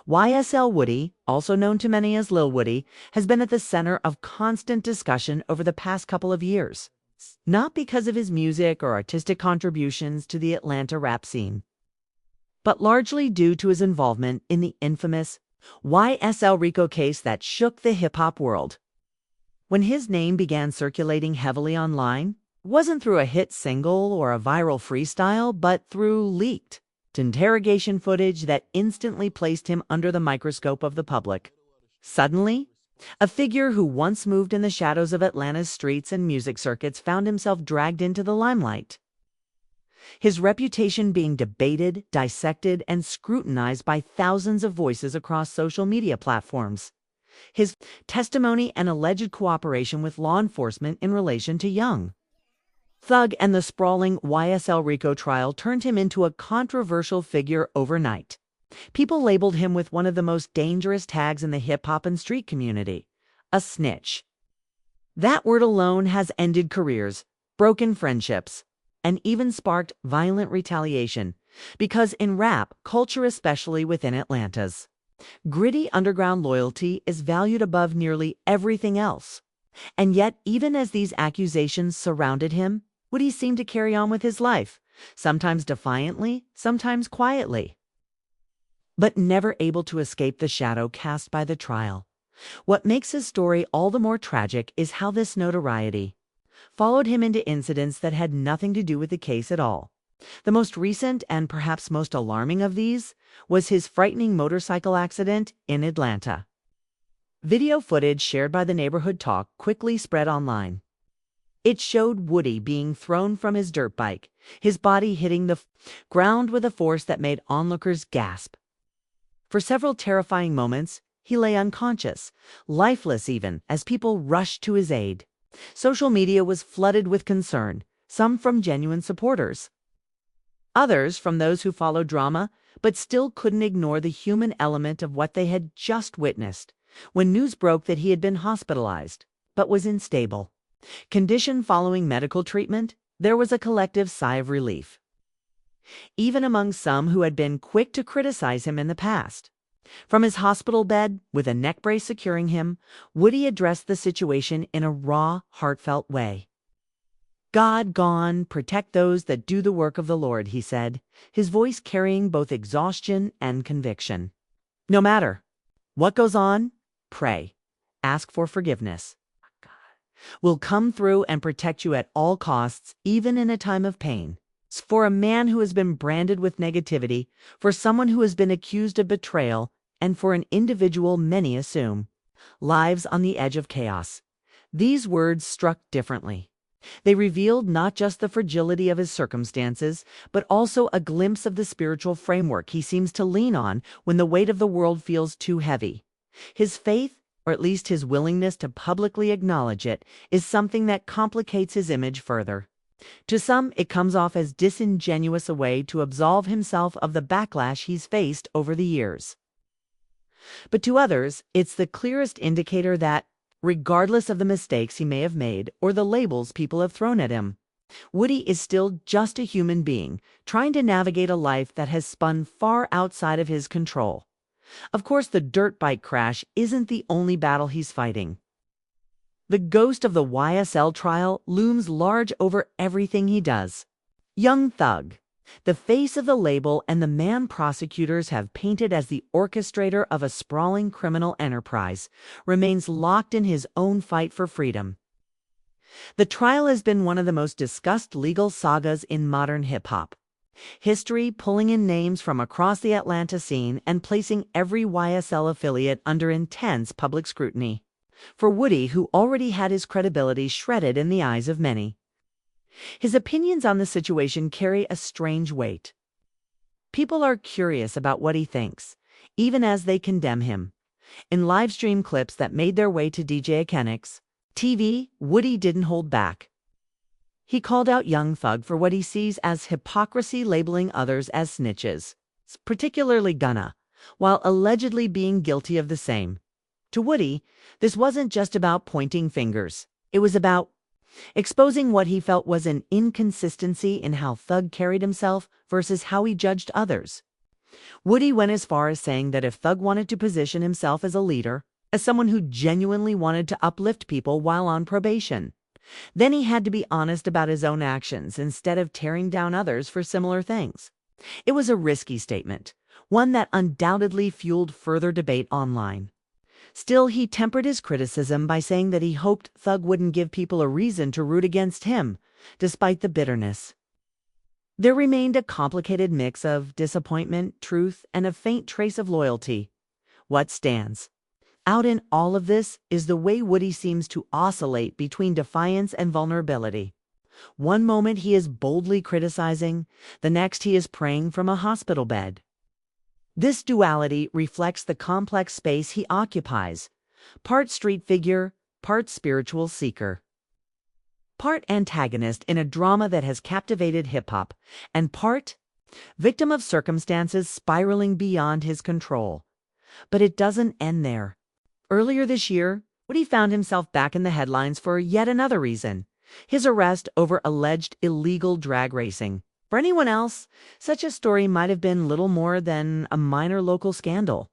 YSL Woody, also known to many as Lil Woody, has been at the center of constant discussion over the past couple of years. Not because of his music or artistic contributions to the Atlanta rap scene, but largely due to his involvement in the infamous YSL RICO case that shook the hip-hop world. When his name began circulating heavily online, it wasn't through a hit single or a viral freestyle, but through leaked interrogation footage that instantly placed him under the microscope of the public. Suddenly, a figure who once moved in the shadows of Atlanta's streets and music circuits found himself dragged into the limelight. His reputation being debated, dissected, and scrutinized by thousands of voices across social media platforms. His testimony and alleged cooperation with law enforcement in relation to Young Thug and the sprawling YSL RICO trial turned him into a controversial figure overnight. People labeled him with one of the most dangerous tags in the hip-hop and street community: a snitch. That word alone has ended careers, broken friendships, and even sparked violent retaliation, because in rap culture, especially within Atlanta's gritty underground loyalty is valued above nearly everything else. And yet, even as these accusations surrounded him, Woody seemed to carry on with his life, sometimes defiantly, sometimes quietly, but never able to escape the shadow cast by the trial. What makes his story all the more tragic is how this notoriety followed him into incidents that had nothing to do with the case at all. The most recent and perhaps most alarming of these was his frightening motorcycle accident in Atlanta. Video footage shared by the Neighborhood Talk quickly spread online. It showed Woody being thrown from his dirt bike, his body hitting the ground with a force that made onlookers gasp. For several terrifying moments, he lay unconscious, lifeless even, as people rushed to his aid. Social media was flooded with concern, some from genuine supporters, others from those who followed drama but still couldn't ignore the human element of what they had just witnessed. When news broke that he had been hospitalized but was in stable condition following medical treatment, there was a collective sigh of relief, even among some who had been quick to criticize him in the past. From his hospital bed, with a neck brace securing him, Woody addressed the situation in a raw, heartfelt way. "God gone, protect those that do the work of the Lord," he said, his voice carrying both exhaustion and conviction. "No matter what goes on, pray, ask for forgiveness. Will come through and protect you at all costs, even in a time of pain." For a man who has been branded with negativity, for someone who has been accused of betrayal, and for an individual many assume lives on the edge of chaos, these words struck differently. They revealed not just the fragility of his circumstances, but also a glimpse of the spiritual framework he seems to lean on when the weight of the world feels too heavy. His faith, or at least his willingness to publicly acknowledge it, is something that complicates his image further. To some, it comes off as disingenuous a way to absolve himself of the backlash he's faced over the years. But to others, it's the clearest indicator that, regardless of the mistakes he may have made or the labels people have thrown at him, Woody is still just a human being trying to navigate a life that has spun far outside of his control. Of course, the dirt bike crash isn't the only battle he's fighting. The ghost of the YSL trial looms large over everything he does. Young Thug, the face of the label and the man prosecutors have painted as the orchestrator of a sprawling criminal enterprise, remains locked in his own fight for freedom. The trial has been one of the most discussed legal sagas in modern hip-hop history, pulling in names from across the Atlanta scene and placing every YSL affiliate under intense public scrutiny. For Woody, who already had his credibility shredded in the eyes of many, his opinions on the situation carry a strange weight. People are curious about what he thinks, even as they condemn him. In live stream clips that made their way to DJ Akenix TV, Woody didn't hold back. He called out Young Thug for what he sees as hypocrisy, labeling others as snitches, particularly Gunna, while allegedly being guilty of the same. To Woody, this wasn't just about pointing fingers. It was about exposing what he felt was an inconsistency in how Thug carried himself versus how he judged others. Woody went as far as saying that if Thug wanted to position himself as a leader, as someone who genuinely wanted to uplift people while on probation, then he had to be honest about his own actions instead of tearing down others for similar things. It was a risky statement, one that undoubtedly fueled further debate online. Still, he tempered his criticism by saying that he hoped Thug wouldn't give people a reason to root against him, despite the bitterness. There remained a complicated mix of disappointment, truth, and a faint trace of loyalty. What stands out in all of this is the way Woody seems to oscillate between defiance and vulnerability. One moment he is boldly criticizing, the next he is praying from a hospital bed. This duality reflects the complex space he occupies, part street figure, part spiritual seeker. Part antagonist in a drama that has captivated hip-hop, and part victim of circumstances spiraling beyond his control. But it doesn't end there. Earlier this year, Woody found himself back in the headlines for yet another reason: his arrest over alleged illegal drag racing. For anyone else, such a story might have been little more than a minor local scandal.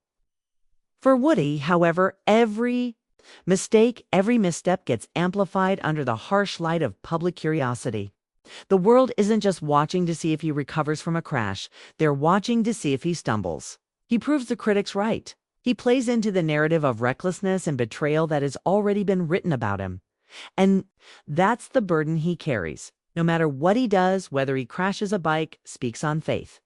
For Woody, however, every mistake, every misstep gets amplified under the harsh light of public curiosity. The world isn't just watching to see if he recovers from a crash, they're watching to see if he stumbles. He proves the critics right. He plays into the narrative of recklessness and betrayal that has already been written about him. And that's the burden he carries. No matter what he does, whether he crashes a bike, speaks on faith,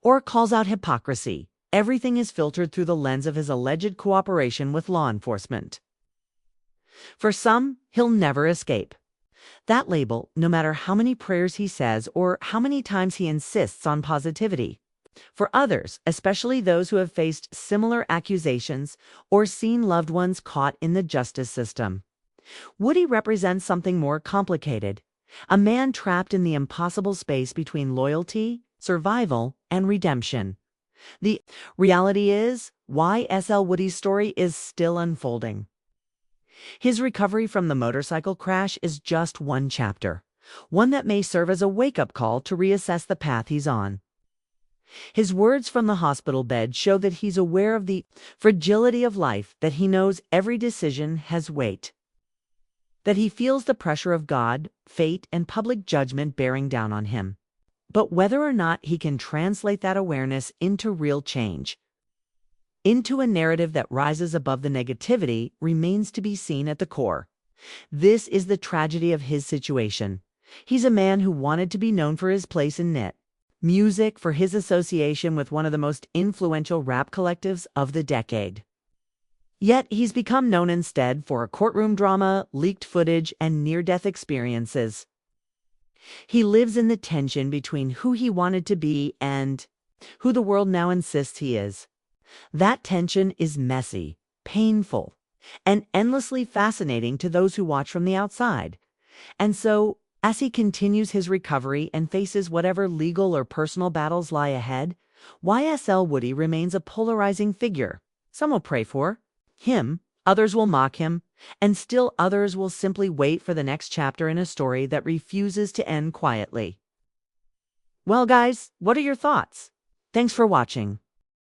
or calls out hypocrisy, everything is filtered through the lens of his alleged cooperation with law enforcement. For some, he'll never escape that label, no matter how many prayers he says or how many times he insists on positivity. For others, especially those who have faced similar accusations or seen loved ones caught in the justice system, Woody represents something more complicated: a man trapped in the impossible space between loyalty, survival, and redemption. The reality is, YSL Woody's story is still unfolding. His recovery from the motorcycle crash is just one chapter, one that may serve as a wake-up call to reassess the path he's on. His words from the hospital bed show that he's aware of the fragility of life, that he knows every decision has weight, that he feels the pressure of God, fate, and public judgment bearing down on him. But whether or not he can translate that awareness into real change, into a narrative that rises above the negativity, remains to be seen at the core. This is the tragedy of his situation. He's a man who wanted to be known for his place in music, for his association with one of the most influential rap collectives of the decade. Yet he's become known instead for a courtroom drama, leaked footage, and near-death experiences. He lives in the tension between who he wanted to be and who the world now insists he is. That tension is messy, painful, and endlessly fascinating to those who watch from the outside. And so, as he continues his recovery and faces whatever legal or personal battles lie ahead, YSL Woody remains a polarizing figure. Some will pray for him, others will mock him, and still others will simply wait for the next chapter in a story that refuses to end quietly. Well, guys, what are your thoughts? Thanks for watching.